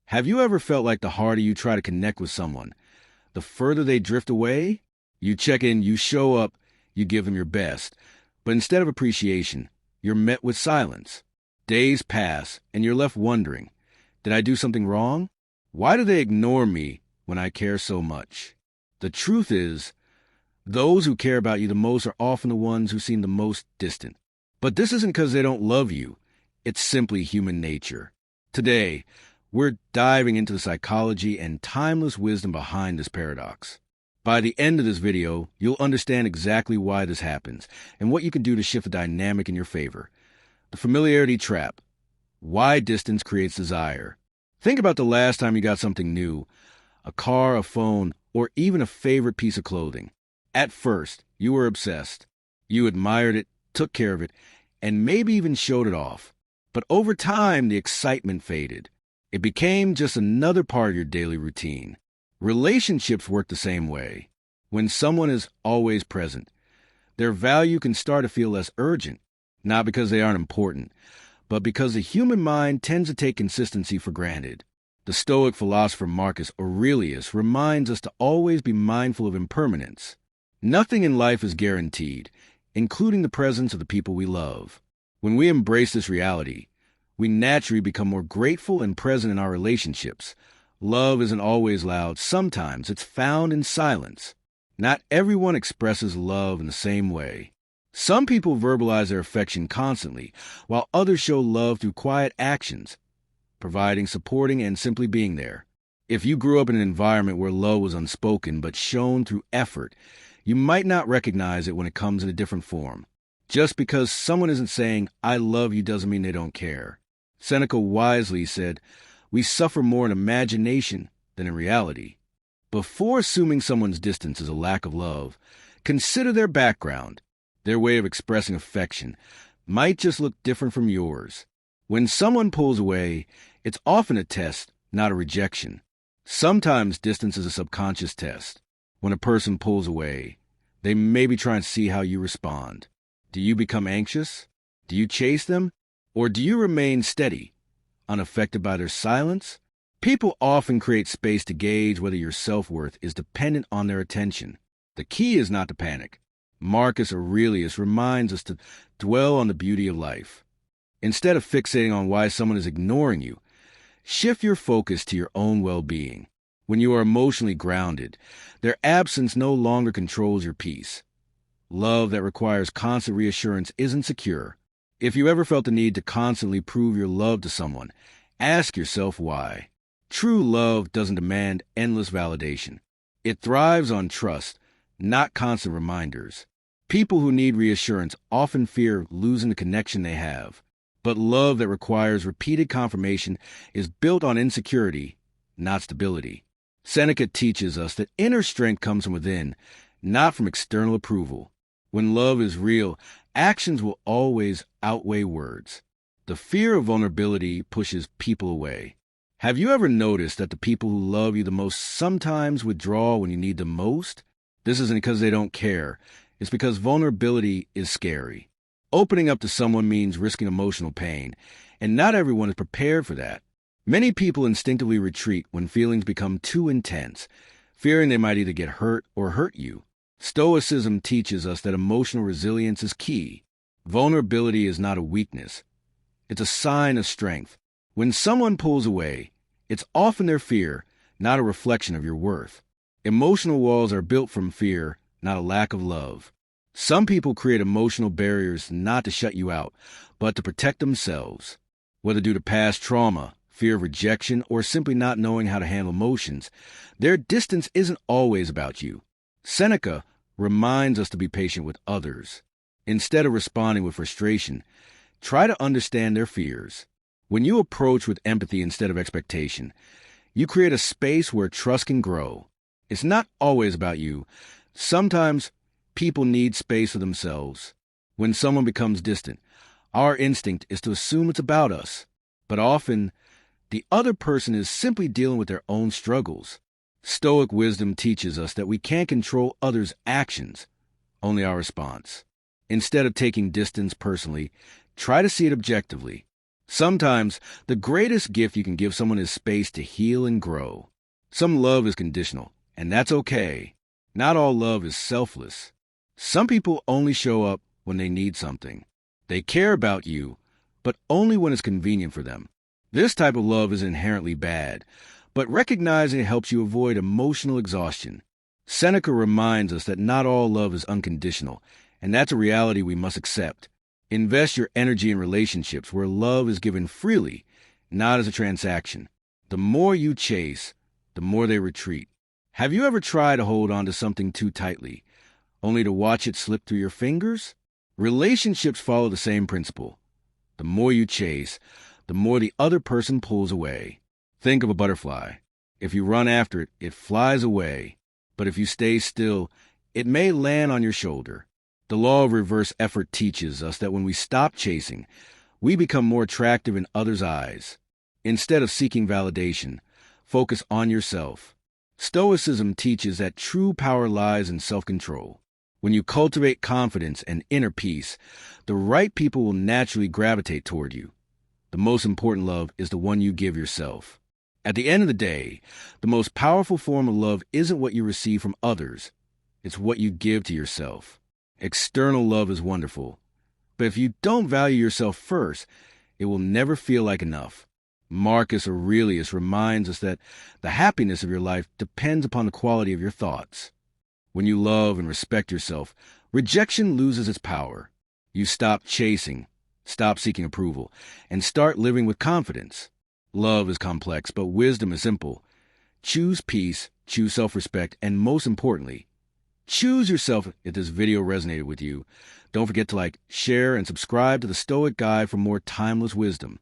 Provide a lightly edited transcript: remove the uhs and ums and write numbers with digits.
Have you ever felt like the harder you try to connect with someone, the further they drift away? You check in, you show up, you give them your best. But instead of appreciation, you're met with silence. Days pass, and you're left wondering, did I do something wrong? Why do they ignore me when I care so much? The truth is, those who care about you the most are often the ones who seem the most distant. But this isn't because they don't love you. It's simply human nature. Today, we're diving into the psychology and timeless wisdom behind this paradox. By the end of this video, you'll understand exactly why this happens and what you can do to shift the dynamic in your favor. The familiarity trap. Why distance creates desire. Think about the last time you got something new, a car, a phone, or even a favorite piece of clothing. At first, you were obsessed. You admired it, took care of it, and maybe even showed it off. But over time, the excitement faded. It became just another part of your daily routine. Relationships work the same way. When someone is always present, their value can start to feel less urgent, not because they aren't important, but because the human mind tends to take consistency for granted. The Stoic philosopher Marcus Aurelius reminds us to always be mindful of impermanence. Nothing in life is guaranteed, including the presence of the people we love. When we embrace this reality, we naturally become more grateful and present in our relationships. Love isn't always loud. Sometimes it's found in silence. Not everyone expresses love in the same way. Some people verbalize their affection constantly, while others show love through quiet actions, providing, supporting, and simply being there. If you grew up in an environment where love was unspoken but shown through effort, you might not recognize it when it comes in a different form. Just because someone isn't saying, "I love you," doesn't mean they don't care. Seneca wisely said, "We suffer more in imagination than in reality." Before assuming someone's distance is a lack of love, consider their background. Their way of expressing affection might just look different from yours. When someone pulls away, it's often a test, not a rejection. Sometimes distance is a subconscious test. When a person pulls away, they may be trying to see how you respond. Do you become anxious? Do you chase them? Or do you remain steady, unaffected by their silence? People often create space to gauge whether your self-worth is dependent on their attention. The key is not to panic. Marcus Aurelius reminds us to dwell on the beauty of life. Instead of fixating on why someone is ignoring you, shift your focus to your own well-being. When you are emotionally grounded, their absence no longer controls your peace. Love that requires constant reassurance isn't secure. If you ever felt the need to constantly prove your love to someone, ask yourself why. True love doesn't demand endless validation. It thrives on trust, not constant reminders. People who need reassurance often fear losing the connection they have. But love that requires repeated confirmation is built on insecurity, not stability. Seneca teaches us that inner strength comes from within, not from external approval. When love is real, actions will always outweigh words. The fear of vulnerability pushes people away. Have you ever noticed that the people who love you the most sometimes withdraw when you need them most? This isn't because they don't care. It's because vulnerability is scary. Opening up to someone means risking emotional pain, and not everyone is prepared for that. Many people instinctively retreat when feelings become too intense, fearing they might either get hurt or hurt you. Stoicism teaches us that emotional resilience is key. Vulnerability is not a weakness. It's a sign of strength. When someone pulls away, it's often their fear, not a reflection of your worth. Emotional walls are built from fear, not a lack of love. Some people create emotional barriers not to shut you out, but to protect themselves. Whether due to past trauma, fear of rejection, or simply not knowing how to handle emotions, their distance isn't always about you. Seneca reminds us to be patient with others. Instead of responding with frustration, try to understand their fears. When you approach with empathy instead of expectation, you create a space where trust can grow. It's not always about you. Sometimes people need space for themselves. When someone becomes distant, our instinct is to assume it's about us. But often, the other person is simply dealing with their own struggles. Stoic wisdom teaches us that we can't control others' actions, only our response. Instead of taking distance personally, try to see it objectively. Sometimes the greatest gift you can give someone is space to heal and grow. Some love is conditional, and that's okay. Not all love is selfless. Some people only show up when they need something. They care about you, but only when it's convenient for them. This type of love is inherently bad, but recognizing it helps you avoid emotional exhaustion. Seneca reminds us that not all love is unconditional, and that's a reality we must accept. Invest your energy in relationships where love is given freely, not as a transaction. The more you chase, the more they retreat. Have you ever tried to hold on to something too tightly, only to watch it slip through your fingers? Relationships follow the same principle. The more you chase, the more the other person pulls away. Think of a butterfly. If you run after it, it flies away. But if you stay still, it may land on your shoulder. The law of reverse effort teaches us that when we stop chasing, we become more attractive in others' eyes. Instead of seeking validation, focus on yourself. Stoicism teaches that true power lies in self-control. When you cultivate confidence and inner peace, the right people will naturally gravitate toward you. The most important love is the one you give yourself. At the end of the day, the most powerful form of love isn't what you receive from others. It's what you give to yourself. External love is wonderful, but if you don't value yourself first, it will never feel like enough. Marcus Aurelius reminds us that the happiness of your life depends upon the quality of your thoughts. When you love and respect yourself, rejection loses its power. You stop chasing, stop seeking approval, and start living with confidence. Love is complex, but wisdom is simple. Choose peace, choose self-respect, and most importantly, choose yourself. If this video resonated with you, don't forget to like, share, and subscribe to the Stoic Guide for more timeless wisdom.